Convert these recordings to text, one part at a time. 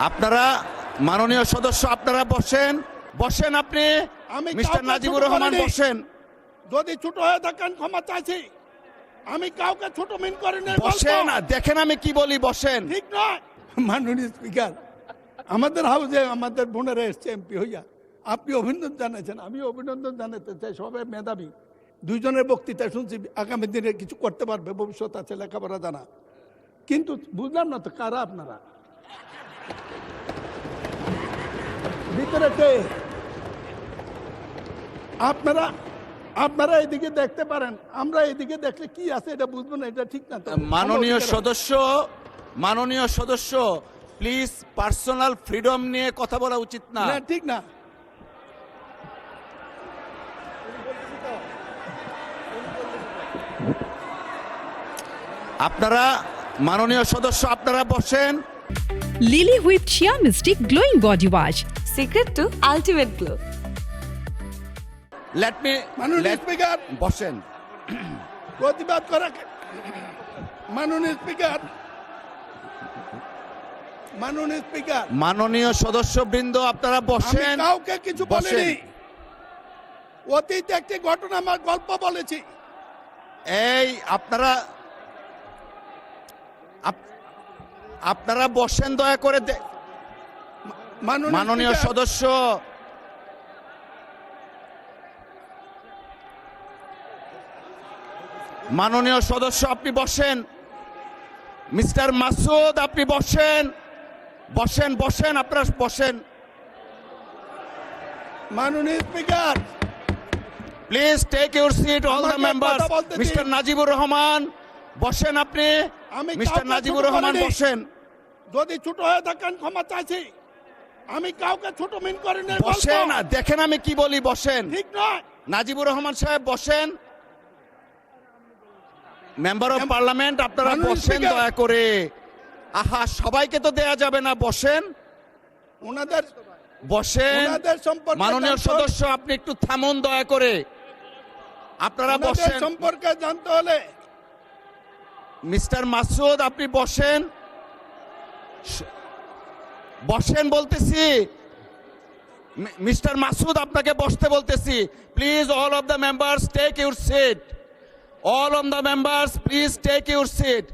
আপনারা মাননীয় সদস্য আপনারা বসেন বসেন আপনি মিস্টার নাজিবুর রহমান বসেন। যদি ছোট হয়ে থাকেন ক্ষমা চাইছি, আমি কাউকে ছোট মিন করি না। বসেন, দেখেন আমি কি বলি, বসেন। ঠিক নয়। মাননীয় স্পিকার, আমাদের হাউসে আমাদের বোনেরা এসছে এমপি হইয়া, আপনি অভিনন্দন জানাচ্ছেন, আমি অভিনন্দন জানাতে চাই। সবাই মেধাবী, দুইজনের বক্তৃতা শুনছি, আগামী দিনে কিছু করতে পারবে, ভবিষ্যৎ আছে, লেখাপড়া জানা। কিন্তু বুঝলাম না তো কারা আপনারা ভিতরে কে? আপনারা আপনারা এদিকে দেখতে পারেন, আমরা এদিকে দেখলে কি আছে এটা বুঝবো না, এটা ঠিক না তো। মাননীয় সদস্য প্লিজ পার্সোনাল ফ্রিডম নিয়ে কথা বলা উচিত না। ঠিক না। আপনারা মাননীয় সদস্য আপনারা বসেন। Lily Whipped Shea Mystic Glowing Body Wash. Secret to ultimate glow. Let me মাননীয় স্পিকার বসেন। প্রতিবাদ করা। মাননীয় স্পিকার, মাননীয় স্পিকার, মাননীয় সদস্যবৃন্দ আপনারা বসেন। আমি কাউকে কিছু বলিনি। অতীতে একটি ঘটনা, আমার গল্প বলেছি। এই আপনারা বসেন দয়া করে। মাননীয় সদস্য আপনি বসেন। মিস্টার মাসুদ আপনি বসেন বসেন বসেন আপনারা বসেন। মাননীয় speaker, please take your seat all the members. Mister Nazibur Rahman বসেন আপনি। মিস্টার নাজিবুর রহমান বসেন। যদি ছোট হয়ে থাকেন ক্ষমা চাইছি, আমি কাউকে ছোট মিন করি না। বসেন, দেখেন আমি কি বলি, বসেন। ঠিক নয়। নাজিবুর রহমান সাহেব বসেন। মেম্বার অফ পার্লামেন্ট আপনারা বসেন দয়া করে। আহা, সবাইকে তো দেয়া যাবে না, বসেন। ওনাদের বসেন। মাননীয় সদস্য আপনি একটু থামুন দয়া করে। আপনারা বসেন। সম্পর্কে জানতে হলে মিস্টার মাসুদ আপনি বসেন বসেন বলতেছি। মিস্টার মাসুদ আপনাকে বসতে বলতেছি। Please all of the members take your seat. All of the members please take your seat.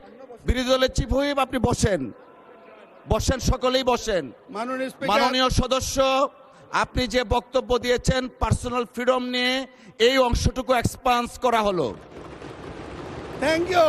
বিরোধী দলের চিফ হুইপ আপনি বসেন বসেন, সকলেই বসেন। মাননীয় সদস্য আপনি যে বক্তব্য দিয়েছেন পার্সোনাল ফ্রিডম নিয়ে, এই অংশটুকু এক্সপান্স করা হলো। Thank you.